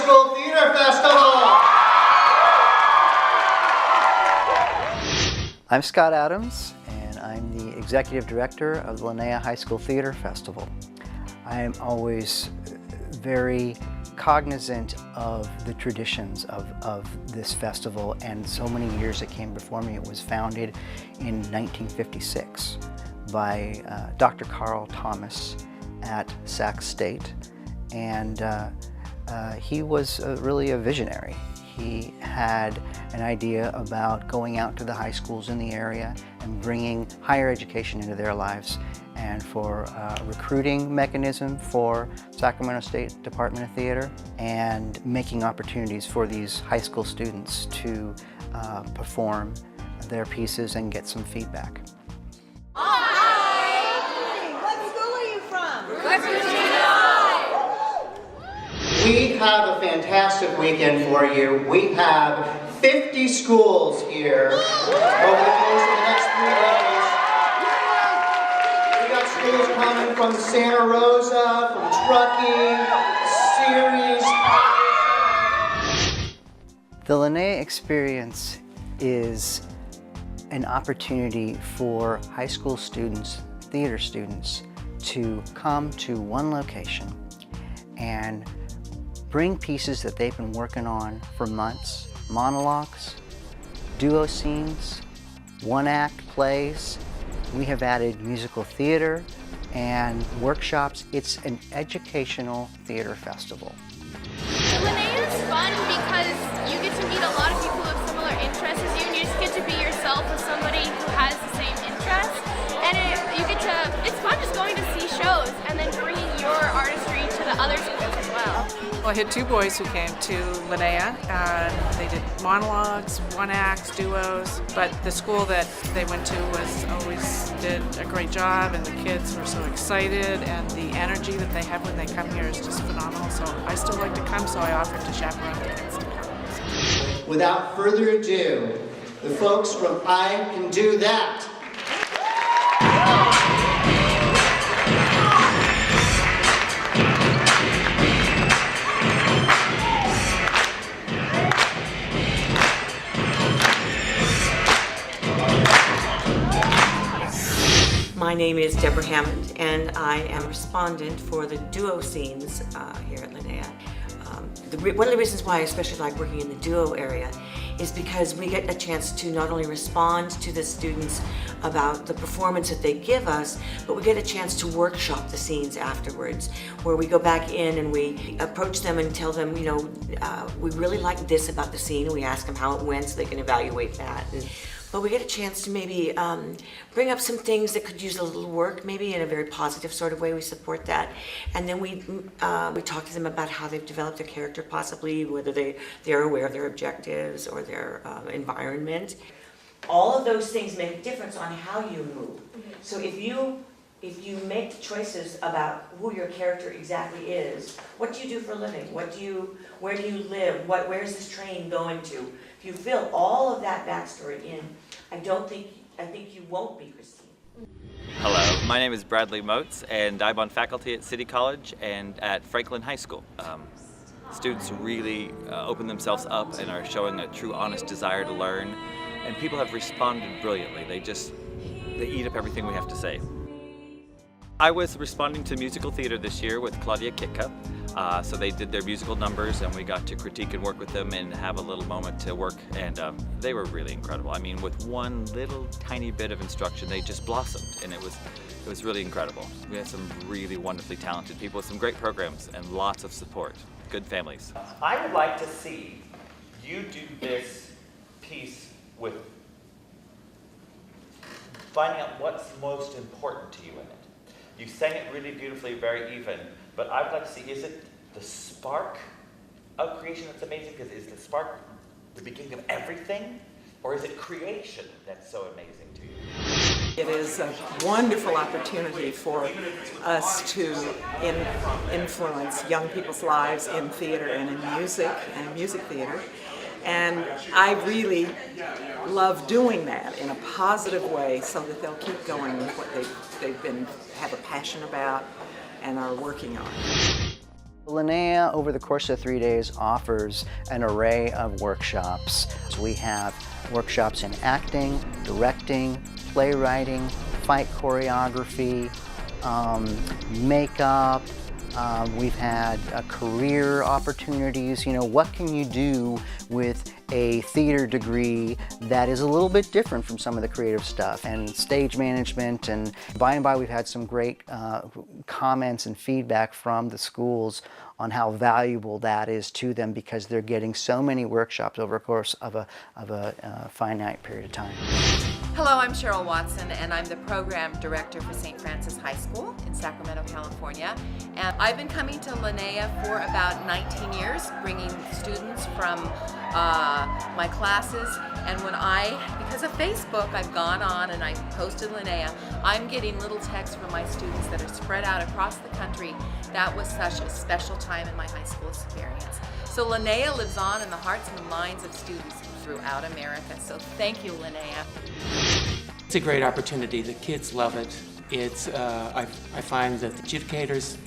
School Theater Festival. I'm Scott Adams, and I'm the Executive Director of the Lenaea High School Theater Festival. I am always very cognizant of the traditions of this festival and so many years it came before me. It was founded in 1956 by Dr. Carl Thomas at Sac State, and he was really a visionary. He had an idea about going out to the high schools in the area and bringing higher education into their lives, and for a recruiting mechanism for Sacramento State Department of Theater, and making opportunities for these high school students to perform their pieces and get some feedback. Hi! What school are you from? West Virginia! We have a fantastic weekend for you. We have 50 schools here over the course of the next 3 days. We got schools coming from Santa Rosa, from Truckee, Ceres. The Lenaea Experience is an opportunity for high school students, theater students, to come to one location and bring pieces that they've been working on for months, monologues, duo scenes, one-act plays. We have added musical theater and workshops. It's an educational theater festival. Lenaea is fun because you get to meet a lot of people with similar interests as you, and you just get to be yourself with somebody who has the same interests. And it's fun just going to see shows and then bringing your artistry to the other schools as well. Well, I had 2 boys who came to Lenaea, and they did monologues, one-acts, duos, but the school that they went to always did a great job, and the kids were so excited, and the energy that they have when they come here is just phenomenal. So I still like to come, so I offered to chaperone the kids to come. Without further ado, the folks from I Can Do That. My name is Deborah Hammond, and I am a respondent for the duo scenes here at Lenaea. One of the reasons why I especially like working in the duo area is because we get a chance to not only respond to the students about the performance that they give us, but we get a chance to workshop the scenes afterwards, where we go back in and we approach them and tell them, we really like this about the scene, and we ask them how it went so they can evaluate that. But we get a chance to maybe bring up some things that could use a little work, maybe in a very positive sort of way. We support that, and then we talk to them about how they've developed their character, possibly whether they're aware of their objectives or their environment. All of those things make a difference on how you move. So if you make choices about who your character exactly is, what do you do for a living? Where do you live? Where's this train going to? If you fill all of that backstory in, I think you won't be Christine. Hello, my name is Bradley Motes, and I'm on faculty at City College and at Franklin High School. Students really open themselves up and are showing a true honest desire to learn, and people have responded brilliantly. They eat up everything we have to say. I was responding to musical theater this year with Claudia Kitka. So they did their musical numbers, and we got to critique and work with them and have a little moment to work, and they were really incredible. I mean, with one little tiny bit of instruction, they just blossomed, and it was really incredible. We had some really wonderfully talented people with some great programs and lots of support, good families. I would like to see you do this piece with finding out what's most important to you in it. You sang it really beautifully, very even, but I would like to see, is it the spark of creation that's amazing? Because is the spark the beginning of everything? Or is it creation that's so amazing to you? It is a wonderful opportunity for us to influence young people's lives in theater and in music and music theater. And I really love doing that in a positive way so that they'll keep going with what they've have a passion about and are working on. Lenaea, over the course of 3 days, offers an array of workshops. So we have workshops in acting, directing, playwriting, fight choreography, makeup. We've had career opportunities. You know, what can you do with a theater degree that is a little bit different from some of the creative stuff, and stage management, and by and by we've had some great comments and feedback from the schools on how valuable that is to them, because they're getting so many workshops over the course of a finite period of time. Hello, I'm Cheryl Watson, and I'm the Program Director for St. Francis High School in Sacramento, California. And I've been coming to Lenaea for about 19 years, bringing students from my classes. And because of Facebook, I've gone on and I posted Lenaea. I'm getting little texts from my students that are spread out across the country. That was such a special time in my high school experience. So Lenaea lives on in the hearts and the minds of students throughout America. So thank you, Lenaea. It's a great opportunity. The kids love it. I find that the educators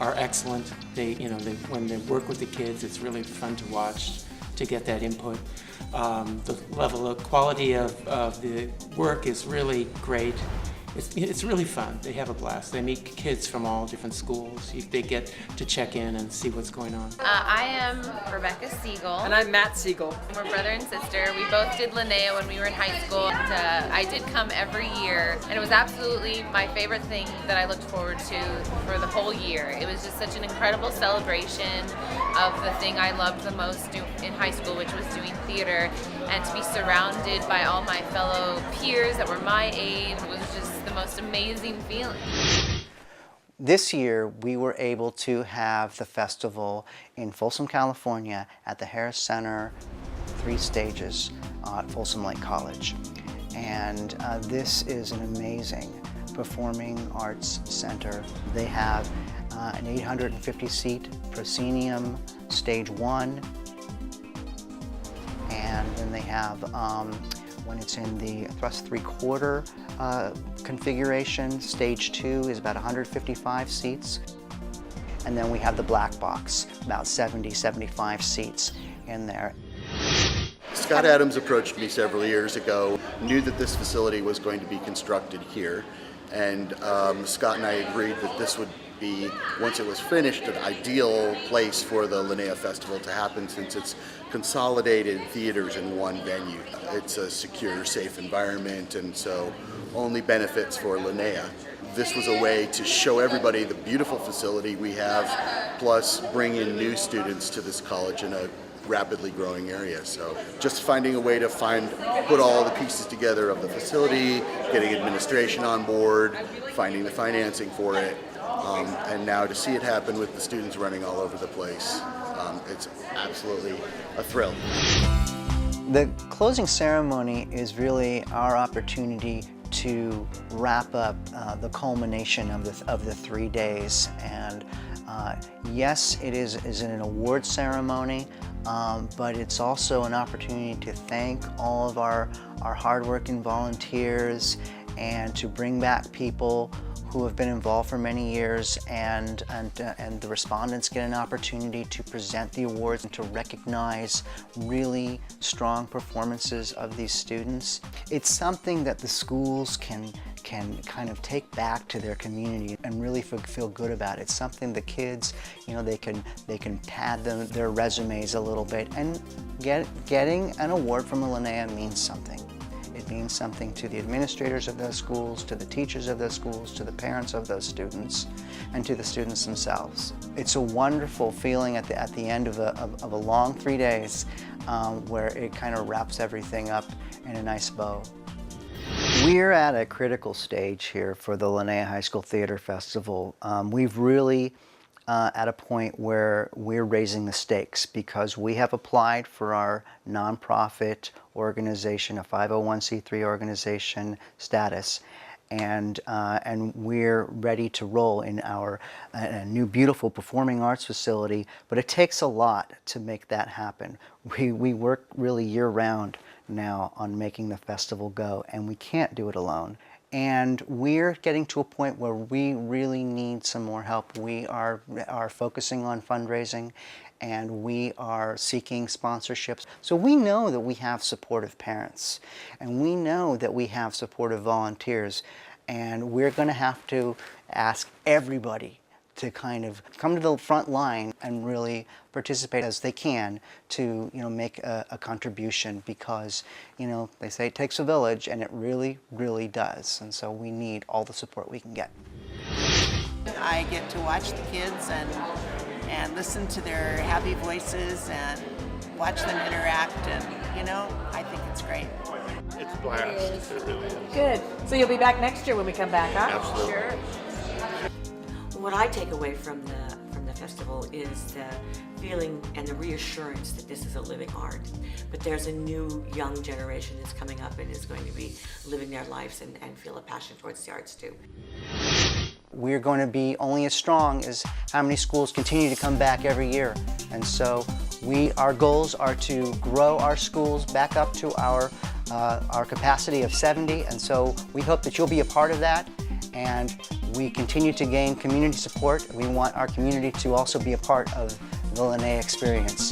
are excellent. When they work with the kids, it's really fun to watch, to get that input. The level of quality of the work is really great. It's really fun. They have a blast. They meet kids from all different schools. They get to check in and see what's going on. I am Rebecca Siegel. And I'm Matt Siegel. We're brother and sister. We both did Lenaea when we were in high school. And, I did come every year, and it was absolutely my favorite thing that I looked forward to for the whole year. It was just such an incredible celebration of the thing I loved the most in high school, which was doing theater, and to be surrounded by all my fellow peers that were my age was just the most amazing feeling. This year, we were able to have the festival in Folsom, California at the Harris Center, 3 stages at Folsom Lake College. And this is an amazing performing arts center. They have an 850-seat proscenium, stage 1, and then they have when it's in the thrust 3/4 configuration, stage 2 is about 155 seats. And then we have the black box, about 75 seats in there. Scott Adams approached me several years ago, knew that this facility was going to be constructed here, and Scott and I agreed that this would be, once it was finished, an ideal place for the Lenaea Festival to happen, since it's consolidated theaters in one venue. It's a secure, safe environment, and so only benefits for Lenaea. This was a way to show everybody the beautiful facility we have, plus bring in new students to this college in a rapidly growing area. So just finding a way to put all the pieces together of the facility, getting administration on board, finding the financing for it, and now to see it happen with the students running all over the place, it's absolutely a thrill. The closing ceremony is really our opportunity to wrap up the culmination of the 3 days. And yes, it is an award ceremony, but it's also an opportunity to thank all of our hardworking volunteers, and to bring back people who have been involved for many years, and the respondents get an opportunity to present the awards and to recognize really strong performances of these students. It's something that the schools can kind of take back to their community and really feel good about. It's something the kids, they can pad their resumes a little bit, and getting an award from Lenaea means something. It means something to the administrators of those schools, to the teachers of those schools, to the parents of those students, and to the students themselves. It's a wonderful feeling at the end of a long 3 days, where it kind of wraps everything up in a nice bow. We're at a critical stage here for the Lenaea High School Theater Festival. We've really at a point where we're raising the stakes, because we have applied for our nonprofit organization, a 501c3 organization status, and we're ready to roll in our new beautiful performing arts facility. But it takes a lot to make that happen. We work really year-round now on making the festival go, and we can't do it alone. And we're getting to a point where we really need some more help. We are focusing on fundraising, and we are seeking sponsorships. So we know that we have supportive parents, and we know that we have supportive volunteers, and we're going to have to ask everybody to kind of come to the front line and really participate as they can to, make a contribution, because, they say it takes a village, and it really, really does. And so we need all the support we can get. I get to watch the kids and listen to their happy voices and watch them interact, and, I think it's great. It's a blast. It really is. Good. So you'll be back next year when we come back, huh? Absolutely. Sure. What I take away from the festival is the feeling and the reassurance that this is a living art. But there's a new young generation that's coming up and is going to be living their lives and feel a passion towards the arts too. We're going to be only as strong as how many schools continue to come back every year. And so our goals are to grow our schools back up to our capacity of 70. And so we hope that you'll be a part of that. And we continue to gain community support. We want our community to also be a part of the Lenaea Experience.